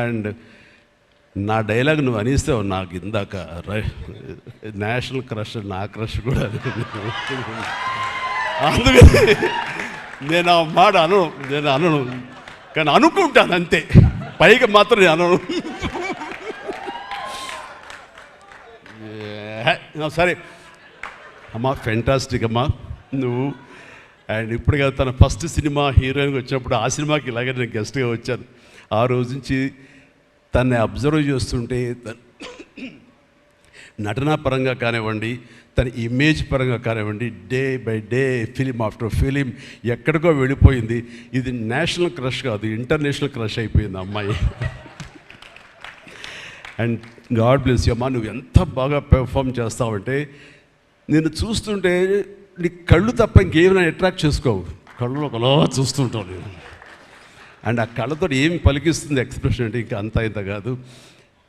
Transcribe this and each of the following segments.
And నా dialogue నువ్వు అనిస్తావు నాకు ఇందాక నేషనల్ క్రష్ నా క్రష్ కూడా అందుకని నేను ఆ మాట నేను అనను, కానీ అనుకుంటాను అంతే, పైకి మాత్రం నేను అనను. సరే అమ్మా, ఫెంటాస్టిక్ అమ్మా నువ్వు. అండ్ ఇప్పుడు తన ఫస్ట్ సినిమా హీరోయిన్గా వచ్చినప్పుడు ఆ సినిమాకి ఇలాగే నేను గెస్ట్గా వచ్చాను. ఆ రోజు నుంచి తన్ని అబ్జర్వ్ చేస్తుంటే నటనా పరంగా కానివ్వండి, తన ఇమేజ్ పరంగా కానివ్వండి, day by day film after film ఎక్కడికో వెళ్ళిపోయింది. ఇది నేషనల్ క్రష్ కాదు, ఇంటర్నేషనల్ క్రష్ అయిపోయింది అమ్మాయి. అండ్ గాడ్ బ్లెస్ యూ అమ్మా, నువ్వు ఎంత బాగా పెర్ఫామ్ చేస్తావంటే నేను చూస్తుంటే నీ కళ్ళు తప్ప ఇంకేమైనా అట్రాక్ట్ చేసుకోవు, కళ్ళు ఒకలా చూస్తుంటావు నేను. అండ్ ఆ కళ్ళతో ఏం పలికిస్తుంది ఎక్స్ప్రెషన్ అంటే ఇంకా అంత ఇంత కాదు.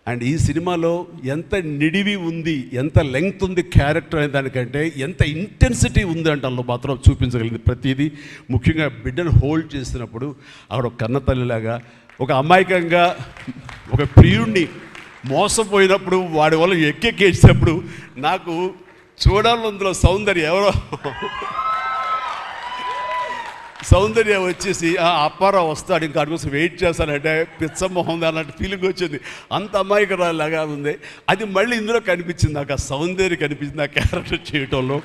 అండ్ ఈ సినిమాలో ఎంత నిడివి ఉంది, ఎంత లెంగ్త్ ఉంది క్యారెక్టర్ అనే దానికంటే ఎంత ఇంటెన్సిటీ ఉంది అంటే అందులో మాత్రం చూపించగలిగింది ప్రతిదీ. ముఖ్యంగా బిడ్డను హోల్డ్ చేసినప్పుడు అక్కడ ఒక కన్నతల్లిలాగా, ఒక అమాయకంగా ఒక ప్రియుణ్ణి మోసపోయినప్పుడు వాడి వల్ల ఎక్కేసినప్పుడు నాకు చూడాలందులో సౌందర్య వచ్చేసి అప్పారావు వస్తాడు ఇంకా అటు కోసం వెయిట్ చేస్తానంటే పిచ్చమొహం అన్నట్టు ఫీలింగ్ వచ్చింది. అంత అమాయకురాలాగా ఉంది. అది మళ్ళీ ఇందులో కనిపించింది, నాకు ఆ సౌందర్య కనిపించింది ఆ క్యారెక్టర్ చేయటంలో.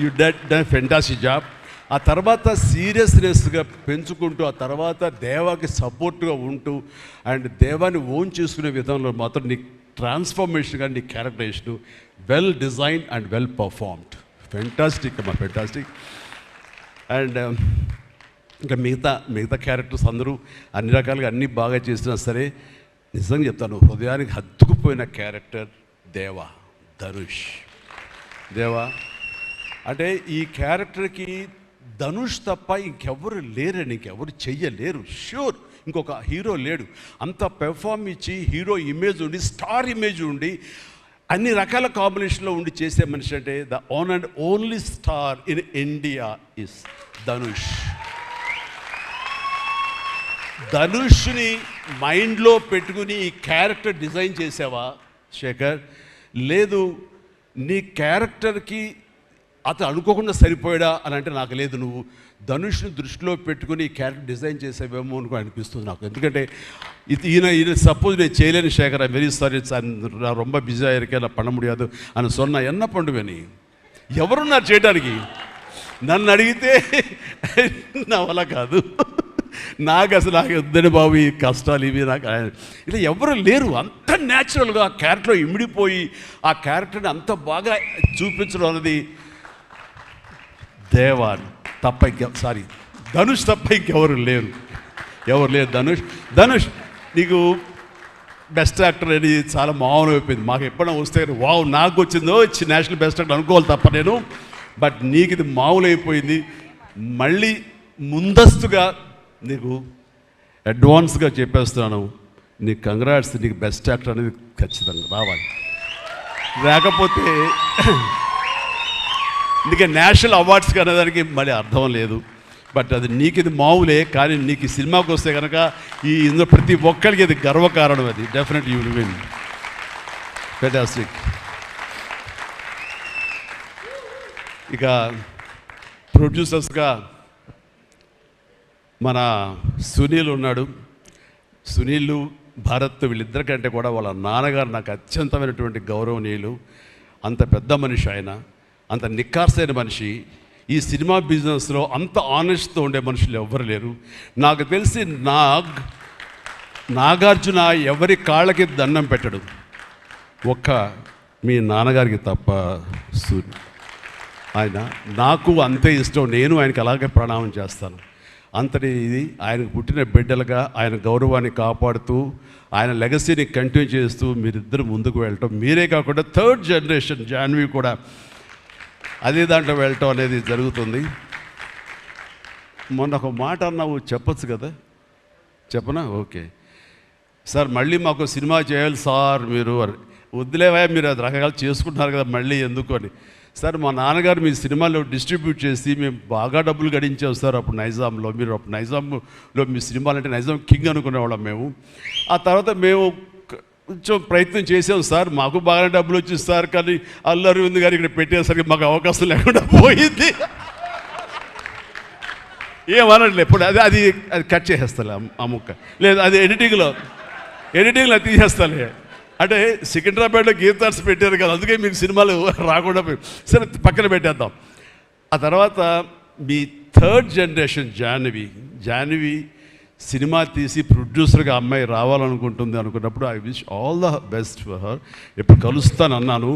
You done fantastic job. ఆ తర్వాత సీరియస్నెస్గా పెంచుకుంటూ, ఆ తర్వాత దేవాకి సపోర్ట్గా ఉంటూ అండ్ దేవాన్ని ఓన్ చేసుకునే విధంలో మాత్రం నీ ట్రాన్స్ఫర్మేషన్ కానీ నీ characterization well designed and well performed. Fantastic అమ్మా, ఫెంటాస్టిక్. అండ్ ఇంకా మిగతా క్యారెక్టర్స్ అందరూ అన్ని రకాలుగా అన్నీ బాగా చేసినా సరే నిజంగా చెప్తాను, హృదయానికి హత్తుకుపోయిన క్యారెక్టర్ ధనుష్. అంటే ఈ క్యారెక్టర్కి ధనుష్ తప్ప ఇంకెవరు లేరని, ఇంకెవరు చెయ్యలేరు. ష్యూర్ ఇంకొక హీరో లేడు. అంత పెర్ఫార్మ్ ఇచ్చి హీరో ఇమేజ్ ఉండి, స్టార్ ఇమేజ్ ఉండి, అన్ని రకాల కాంబినేషన్లో ఉండి చేసే మనిషి అంటే the one and only star in India is Dhanush. ధనుష్ని మైండ్లో పెట్టుకుని ఈ క్యారెక్టర్ డిజైన్ చేసావా శేఖర్? లేదు, నీ క్యారెక్టర్కి అతను అనుకోకుండా సరిపోయాడా అని అంటే నాకు లేదు. నువ్వు ధనుష్ని దృష్టిలో పెట్టుకుని ఈ క్యారెక్టర్ డిజైన్ చేసేవేమో అనుకో అనిపిస్తుంది నాకు. ఎందుకంటే ఈయన సపోజ్ నేను చేయలేని శేఖర్, ఐ వెరీ సారీ, நான் ரொம்ப பிஸியாக இருக்கேன், நான் பண்ண முடியாது అని சொன்னா என்ன பண்ணுவேని? ఎవరున్నారు చేయడానికి? నన్ను అడిగితే నా వల్ల కాదు, నాకు వద్దని బాబు ఈ కష్టాలు ఇవి నాకు ఇలా ఎవరు లేరు. అంత న్యాచురల్గా ఆ క్యారెక్టర్లో ఇమిడిపోయి ఆ క్యారెక్టర్ని అంత బాగా చూపించడం అనేది ధనుష్ తప్ప ఇంకెవరు లేరు. ధనుష్ నీకు బెస్ట్ యాక్టర్ అని చాలా మామూలు అయిపోయింది. మాకు ఎప్పుడైనా వస్తే వావ్ నాకు వచ్చిందో నేషనల్ బెస్ట్ యాక్టర్ అనుకోవాలి తప్ప నేను. బట్ నీకు ఇది మామూలు అయిపోయింది. మళ్ళీ ముందస్తుగా నీకు అడ్వాన్స్గా చెప్పేస్తున్నాను, నీకు కంగ్రాట్స్. నీకు బెస్ట్ యాక్టర్ అనేది ఖచ్చితంగా రావాలి. లేకపోతే అందుకే నేషనల్ అవార్డ్స్కి అనేదానికి మళ్ళీ అర్థం లేదు. బట్ అది నీకు ఇది మామూలే, కానీ నీకు ఈ సినిమాకి వస్తే కనుక ఇందులో ప్రతి ఒక్కరికి ఇది గర్వకారణం. అది definite you will win. Fantastic. ఇక ప్రొడ్యూసర్స్గా మన సునీల్ ఉన్నాడు. సునీల్, భారత్ వీళ్ళిద్దరికంటే కూడా వాళ్ళ నాన్నగారు నాకు అత్యంతమైనటువంటి గౌరవనీయులు. అంత పెద్ద మనిషి ఆయన, అంత నిక్కార్సైన మనిషి. ఈ సినిమా బిజినెస్లో అంత ఆనెస్ట్తో ఉండే మనుషులు ఎవ్వరు లేరు నాకు తెలిసి. నాగార్జున ఎవరి కాళ్ళకి దండం పెట్టడు, ఒక్క మీ నాన్నగారికి తప్ప. ఆయన నాకు అంతే ఇష్టం, నేను ఆయనకి అలాగే ప్రణామం చేస్తాను. అంతటి ఇది ఆయనకు పుట్టిన బిడ్డలుగా ఆయన గౌరవాన్ని కాపాడుతూ ఆయన లెగసీని కంటిన్యూ చేస్తూ మీరిద్దరు ముందుకు వెళ్ళటం, మీరే కాకుండా థర్డ్ జనరేషన్ జాన్వి కూడా అదే దాంట్లో వెళ్ళటం అనేది జరుగుతుంది. మొన్న ఒక మాట అన్నావు, చెప్పచ్చు కదా? చెప్పనా? ఓకే సార్, మళ్ళీ మాకు సినిమా చేయాలి సార్. మీరు వద్దులేవా, మీరు అది రకరకాలు చేసుకుంటున్నారు కదా మళ్ళీ ఎందుకు అని. సార్ మా నాన్నగారు మీ సినిమాలో డిస్ట్రిబ్యూట్ చేసి మేము బాగా డబ్బులు గడించాం సార్ అప్పుడు నైజాంలో. మీరు అప్పుడు నైజాంలో మీ సినిమాలు అంటే నైజాం కింగ్ అనుకునేవాళ్ళం మేము. ఆ తర్వాత మేము కొంచెం ప్రయత్నం చేసాం సార్, మాకు బాగా డబ్బులు వచ్చింది సార్, కానీ అల్లు అరవింద్ గారు ఇక్కడ పెట్టేసరికి మాకు అవకాశం లేకుండా పోయింది. ఏమనట్లే ఇప్పుడు అది అది అది కట్ చేసేస్తాలే ఆ ముక్క, లేదు అది ఎడిటింగ్లో తీసేస్తాలే. అంటే సికింద్రాబాద్లో గీతార్స్ పెట్టారు కదా, అందుకే మీకు సినిమాలు రాకుండా పోయి సరే పక్కన పెట్టేద్దాం. ఆ తర్వాత మీ థర్డ్ జనరేషన్ జాహ్నవి సినిమా తీసి ప్రొడ్యూసర్గా అమ్మాయి రావాలనుకుంటుంది అనుకున్నప్పుడు I wish all the best for her. ఎప్పుడు కలుస్తానన్నాను,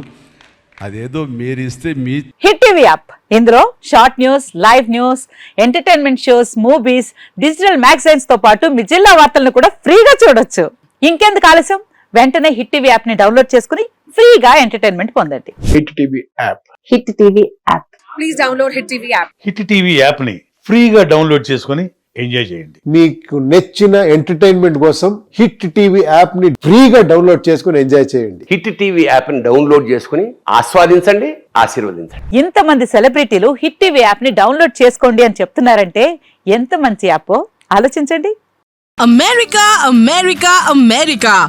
అదేదో మీరు ఇస్తే మీ హిట్ టీవీ యాప్, ఇందులో short news, live news, entertainment shows, movies, digital magazines తో పాటు మీ జిల్లా వార్తలను కూడా ఫ్రీగా చూడొచ్చు. ఇంకెందుకు ఆలస్యం, వెంటనే హిట్ టీవీ యాప్ ని డౌన్లోడ్ చేసుకుని ఫ్రీగా ఎంటర్టైన్మెంట్ పొందండి. Hit TV app. Hit TV app. Please download hit TV app. Hit TV app ని ఫ్రీగా డౌన్లోడ్ చేసుకొని ఎంజాయ్ చేయండి. మీకు నచ్చిన ఎంటర్టైన్మెంట్ కోసం హిట్ టీవీ యాప్ ని ఫ్రీగా డౌన్లోడ్ చేసుకుని ఎంజాయ్ చేయండి. హిట్ టీవీ యాప్ ని డౌన్లోడ్ చేసుకుని ఆస్వాదించండి, ఆశీర్వదించండి. ఇంతమంది సెలబ్రిటీలు హిట్ టీవీ యాప్ ని డౌన్లోడ్ చేసుకోండి అని చెప్తున్నారంటే ఎంత మంచి యాప్ ఆలోచించండి. అమెరికా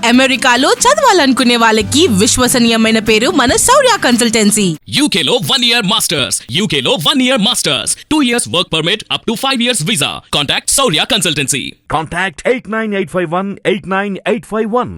అమెరికాలో చదవాలనుకునే వాళ్ళకి విశ్వసనీయమైన పేరు మన శౌర్య కన్సల్టెన్సీ. UK లో 1 year masters, UK లో 1 year masters, 2 years work permit up to 5 years visa. Contact Saurya Consultancy. Contact 89851 89851.